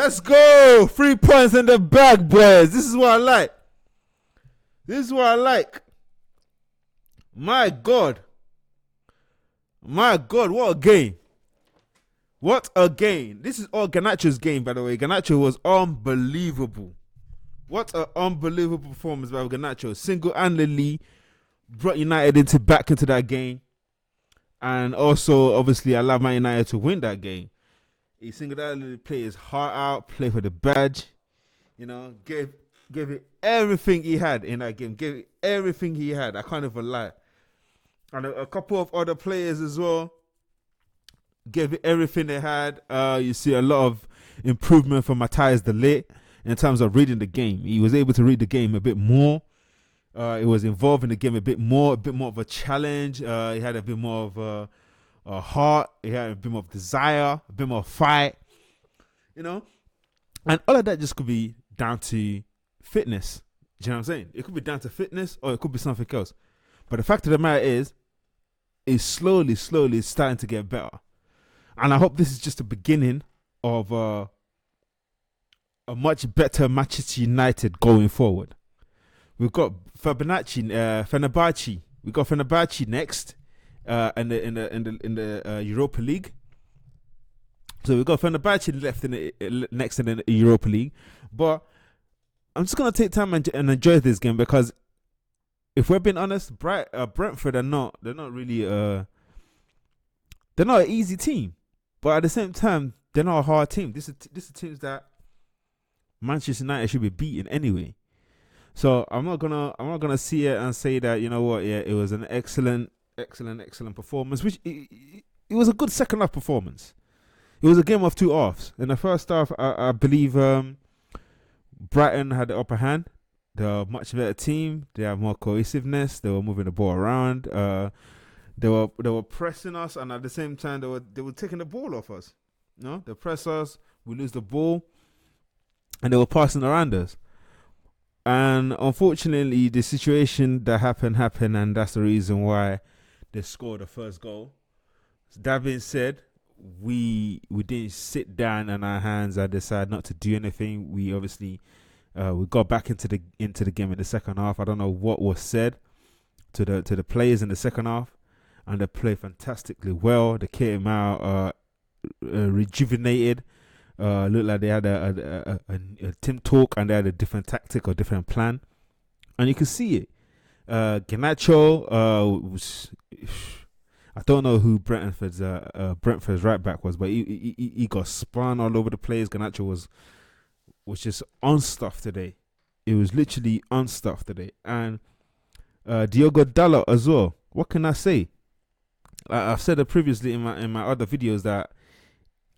Let's go. 3 points in the bag, boys. This is what I like. This is what I like. My God. My God, what a game. What a game. This is all Garnacho's game, by the way. Garnacho was unbelievable. What an unbelievable performance by Garnacho. Single-handedly brought United back into that game. And also, obviously, I love Man United to win that game. He single-handedly played his heart out, played for the badge. You know, gave it everything he had in that game. Gave it everything he had. I can't even lie. And a couple of other players as well gave it everything they had. You see a lot of improvement from Matthias de Ligt in terms of reading the game. He was able to read the game a bit more. He was involved in the game a bit more of a challenge. He had a bit more of a heart. He had a bit more of desire, a bit more fight. You know? And all of that just could be down to fitness. Do you know what I'm saying? It could be down to fitness or it could be something else. But the fact of the matter is slowly starting to get better. And I hope this is just the beginning of a much better Manchester United going forward. We've got Fenerbahce. We got Fenerbahce next in the Europa League. So we've got Fenerbahce left next in the Europa League. But I'm just gonna take time and enjoy this game because if we're being honest, Brentford they're not really they're not an easy team, but at the same time they're not a hard team. This is teams that Manchester United should be beating anyway. So I'm not gonna see it and say that, you know what, yeah, it was an excellent performance. Which it was a good second half performance. It was a game of two halves. In the first half, I believe Brighton had the upper hand. They're a much better team. They have more cohesiveness. They were moving the ball around. They were pressing us, and at the same time, they were taking the ball off us. You know, they press us, we lose the ball, and they were passing around us. And unfortunately, the situation that happened, and that's the reason why they scored the first goal. So that being said, we didn't sit down on our hands and decide not to do anything. We obviously we got back into the game in the second half. I don't know what was said to the players in the second half, and they played fantastically well. They came out rejuvenated. Looked like they had a team talk and they had a different tactic or different plan, and you can see it. Garnacho was, I don't know who Brentford's right back was, but he got spun all over the place. Garnacho was just unstuffed today. It was literally unstuffed today. And Diogo Dalot as well. What can I say? I've said it previously in my other videos that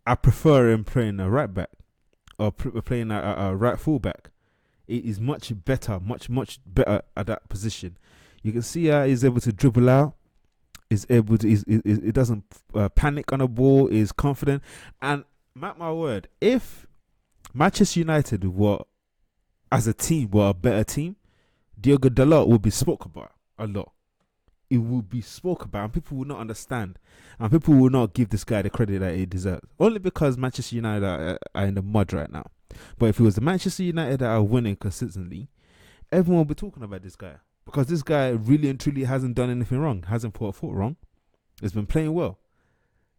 I prefer him playing a right back or playing a right full back. It is much better at that position. You can see how he's able to dribble out. He doesn't panic on the ball. Is confident. And mark my word, if Manchester United were, as a team, were a better team, Diogo Dalot would be spoken about a lot. It would be spoken about, and people will not understand, and people will not give this guy the credit that he deserves. Only because Manchester United are in the mud right now. But if it was the Manchester United that are winning consistently, everyone will be talking about this guy, because this guy really and truly hasn't done anything wrong, hasn't put a foot wrong. He's been playing well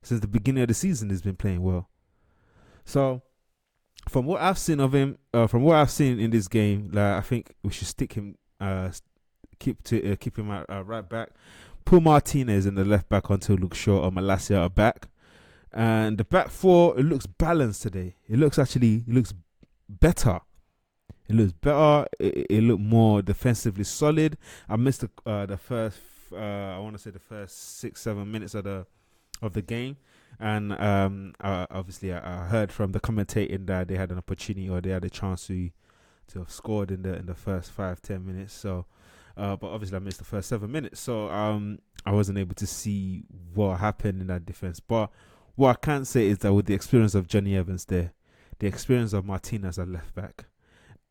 since the beginning of the season. He's been playing well. So, from what I've seen of him, from what I've seen in this game, like, I think we should stick him, keep him at right back. Put Martinez in the left back until Luke Shaw or Malacia are back, and the back four, it looks balanced today. It looks better. It looked more defensively solid. I missed the first, I want to say the first 6-7 minutes of the game. And obviously, I heard from the commentating that they had an opportunity or they had a chance to have scored in the first 5-10 minutes. So, but obviously, I missed the first 7 minutes, so I wasn't able to see what happened in that defense. But what I can say is that with the experience of Johnny Evans there, the experience of Martinez at left back,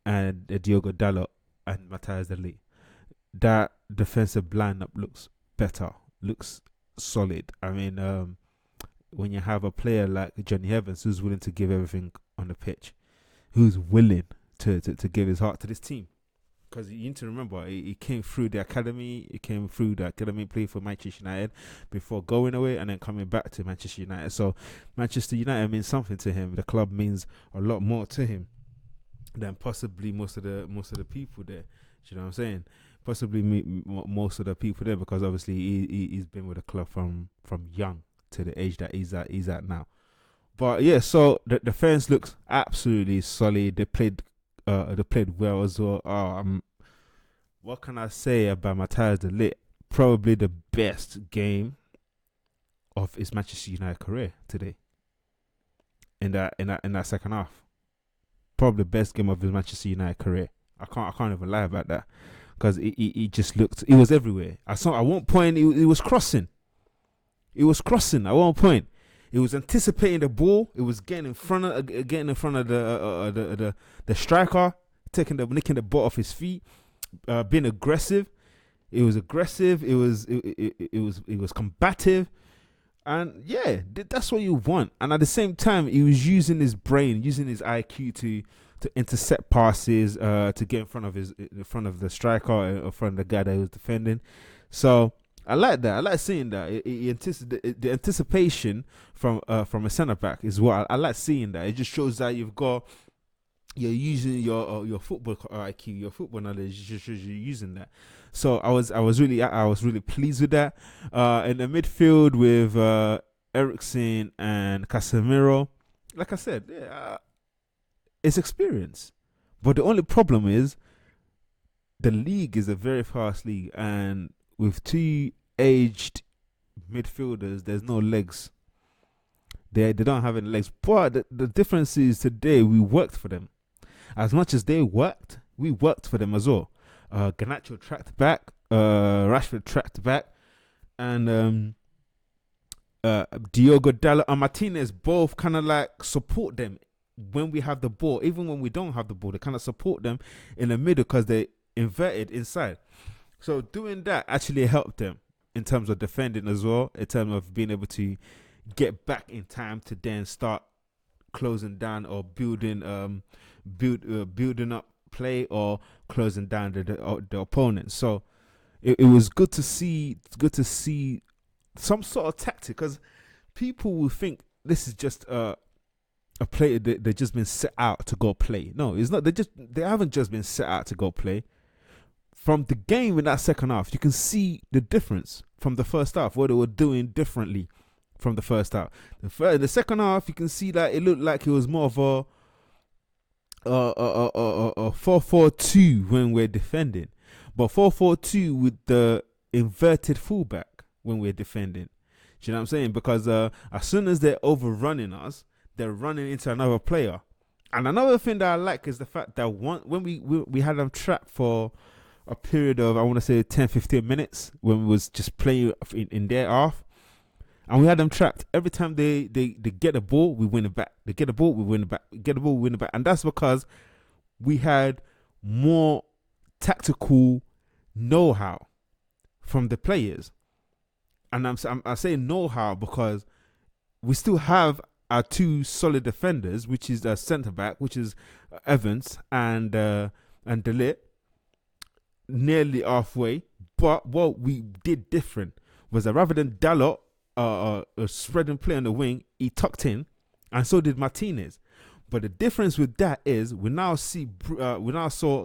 and Diogo Dalot and Matthias de Ligt, that defensive lineup looks better, looks solid. I mean, when you have a player like Johnny Evans who's willing to give everything on the pitch, who's willing to give his heart to this team. Because you need to remember, he came through the academy. He came through the academy, played for Manchester United before going away and then coming back to Manchester United. So Manchester United means something to him. The club means a lot more to him than possibly most of the people there. Do you know what I'm saying? Possibly most of the people there, because obviously he's been with the club from young to the age that he's at now. But yeah, so the defense looks absolutely solid. They played well as well. What can I say about Matthias de Ligt? Probably the best game of his Manchester United career today. In that second half, probably the best game of his Manchester United career. I can't even lie about that, because he just looked. He was everywhere. I saw at one point he was crossing. He was crossing at one point. He was anticipating the ball. It was getting in front of the striker, nicking the ball off his feet, being aggressive. It was aggressive. It was combative, and yeah, that's what you want. And at the same time, he was using his brain, using his IQ to intercept passes, to get in front of the striker, in front of the guy that he was defending. So I like that. I like seeing that. The anticipation from a centre back is what I like seeing. That it just shows that you're using your football IQ, your football knowledge. It just shows you're using that. So I was really pleased with that. In the midfield with Eriksen and Casemiro, like I said, it's experience. But the only problem is the league is a very fast league, and with two aged midfielders, there's no legs. They don't have any legs. But the difference is today we worked for them. As much as they worked, we worked for them as well. Garnacho tracked back, Rashford tracked back, and Diogo Dalot and Martinez both kind of like support them when we have the ball. Even when we don't have the ball, they kind of support them in the middle because they're inverted inside. So doing that actually helped them in terms of defending as well, in terms of being able to get back in time to then start closing down or building up play or closing down the opponent. So it was good to see some sort of tactic, because people will think this is just a player they've just been set out to go play. No, it's not. They haven't just been set out to go play. From the game in that second half, you can see the difference from the first half, what they were doing differently from the first half. The second half, you can see that it looked like it was more of a 4-4-2 when we're defending, but 4-4-2 with the inverted fullback when we're defending. Do you know what I'm saying? Because as soon as they're overrunning us, they're running into another player. And another thing that I like is the fact that when we had them trapped for a period of, I want to say 10-15 minutes, when we was just playing in their half, and we had them trapped. Every time they get the ball, we win it back. They get the ball, we win it back. Get the ball, we win it back. And that's because we had more tactical know-how from the players. And I'm saying know-how because we still have our two solid defenders, which is the centre back, which is Evans and De Ligt, nearly halfway. But what we did different was that rather than Dalot spreading play on the wing, he tucked in, and so did Martinez. But the difference with that is we now saw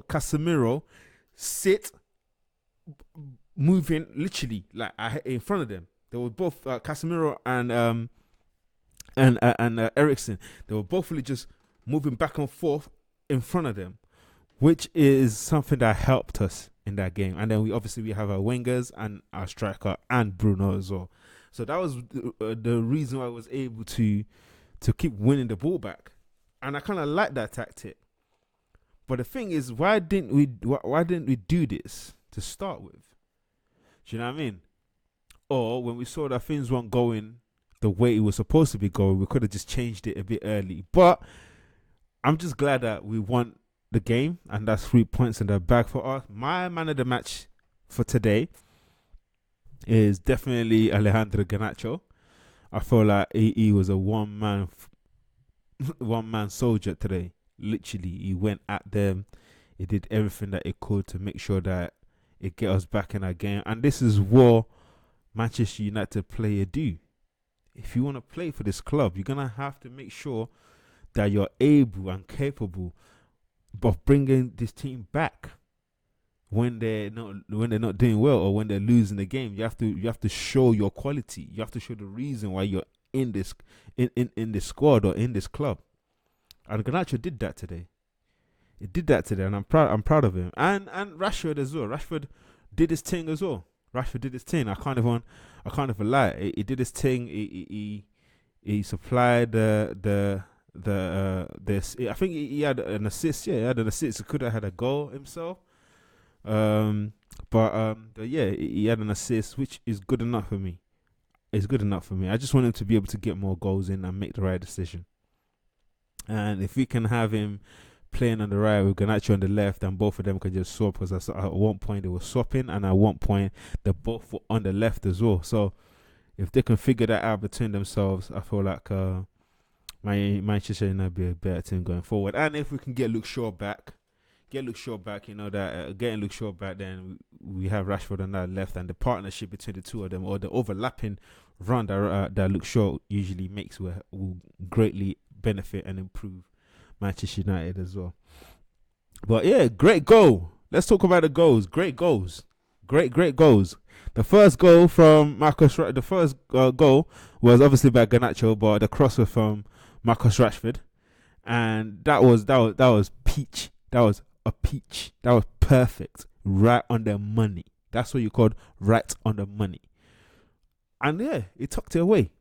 Casemiro sit, moving literally like in front of them. They were both Casemiro and Eriksen. They were both really just moving back and forth in front of them, which is something that helped us in that game. And then we have our wingers and our striker and Bruno as well. So that was the reason why I was able to keep winning the ball back, and I kind of like that tactic. But the thing is, why didn't we do this to start with? Do you know what I mean? Or when we saw that things weren't going the way it was supposed to be going, we could have just changed it a bit early. But I'm just glad that we won the game, and that's 3 points in the bag for us. My man of the match for today is definitely Alejandro Garnacho. I feel like he was a one man soldier today. Literally, he went at them. He did everything that he could to make sure that it get us back in that game. And this is what Manchester United player do. If you want to play for this club, you're gonna have to make sure that you're able and capable of bringing this team back when they're not doing well or when they're losing the game. You have to show your quality. You have to show the reason why you're in this this squad or in this club. And Garnacho did that today. He did that today, and I'm proud of him. And Rashford as well. Rashford did his thing as well. Rashford did his thing. I kind of lie. He did his thing. He supplied the this. I think he had an assist. Yeah, he had an assist. He could have had a goal himself. But yeah, he had an assist, which is good enough for me. It's good enough for me. I just want him to be able to get more goals in and make the right decision. And if we can have him playing on the right with Garnacho on the left, and both of them can just swap, because at one point they were swapping, and at one point they both were on the left as well. So if they can figure that out between themselves, I feel like Manchester United be a better team going forward. And if we can get Luke Shaw back, you know that getting Luke Shaw back, then we have Rashford on that left, and the partnership between the two of them, or the overlapping run that Luke Shaw usually makes, will greatly benefit and improve Manchester United as well. But yeah, great goal. Let's talk about the goals. Great goals. Great goals. The first goal from Marcus. The first goal was obviously by Garnacho, but the cross was from Marcus Rashford, and that was peach. That was a peach. That was perfect. Right on the money. That's what you called right on the money. And yeah, he tucked it away.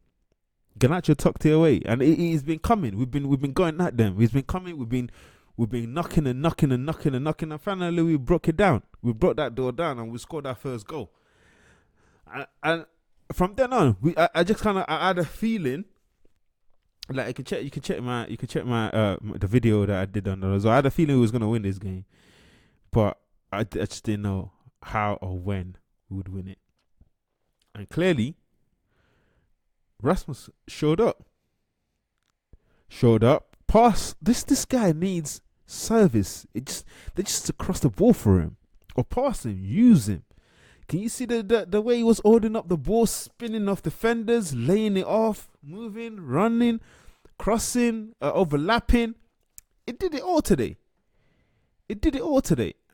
Garnacho tucked it away, and he's been coming. We've been going at them. He's been coming. We've been knocking, and finally we broke it down. We broke that door down, and we scored our first goal. And from then on, I just kind of had a feeling. Like you can check my the video that I did on those. I had a feeling we was gonna win this game, but I just didn't know how or when we would win it. And clearly, Rasmus showed up. Pass. This guy needs service. They just across the ball for him, or pass him, use him. Can you see the way he was holding up the ball, spinning off defenders, laying it off, moving, running, crossing, overlapping? It did it all today.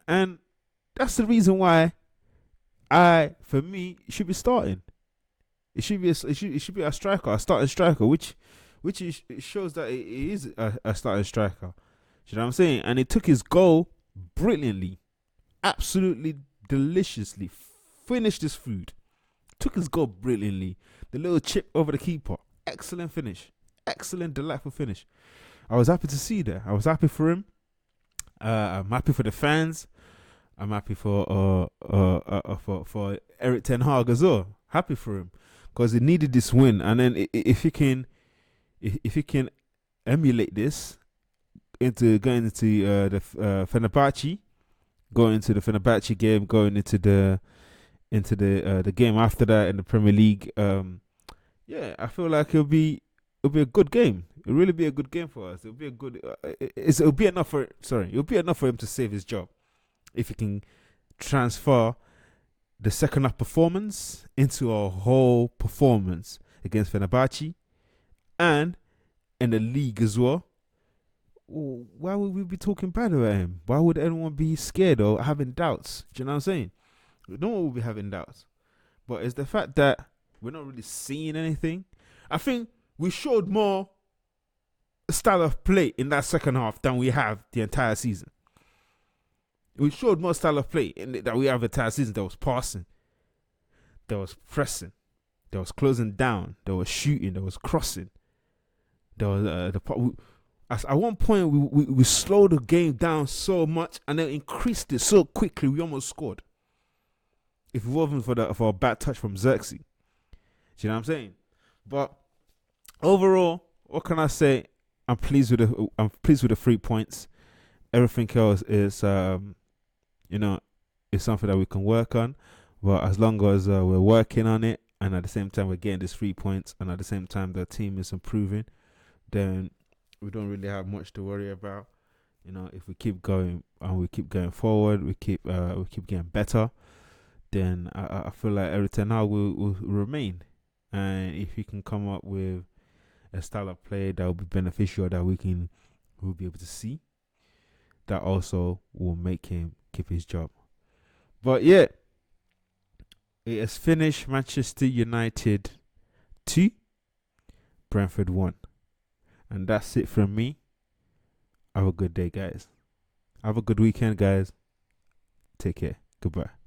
And that's the reason why for me, it should be starting. It should be a striker, a starting striker, which it shows that it is a starting striker. You know what I'm saying? And he took his goal brilliantly, absolutely deliciously. Finished his food. Took his goal brilliantly. The little chip over the keeper. Excellent finish. Excellent, delightful finish. I was happy to see that. I was happy for him. I'm happy for the fans. I'm happy for Eric Ten Hag as well. Happy for him, because he needed this win. And then if he can emulate this into going into the Fenerbahce, going into the Fenerbahce game, going into the game after that in the Premier League, yeah, I feel like it'll be a good game. It'll really be a good game for us. It'll be a good. It'll be enough for him to save his job, if he can transfer the second half performance into a whole performance against Fenerbahce, and in the league as well. Why would we be talking bad about him? Why would anyone be scared or having doubts? Do you know what I'm saying? No one will be having doubts. But it's the fact that we're not really seeing anything. I think we showed more style of play in that second half than we have the entire season. We showed more style of play that we have the entire season. There was passing, there was pressing, there was closing down, there was shooting, there was crossing. There was at one point we slowed the game down so much and then increased it so quickly we almost scored. If it wasn't for a bad touch from Xerxes. Do you know what I'm saying? But overall, what can I say? I'm pleased with the 3 points. Everything else is is something that we can work on. But as long as we're working on it, and at the same time we're getting these 3 points, and at the same time the team is improving, then we don't really have much to worry about. if we keep going and we keep going forward, we keep getting better, then I feel like Eric Ten Hag will remain. And if he can come up with a style of play that will be beneficial, that we'll be able to see, that also will make him keep his job. But yeah, it has finished. Manchester United 2, Brentford 1. And that's it from me. Have a good day, guys. Have a good weekend, guys. Take care. Goodbye.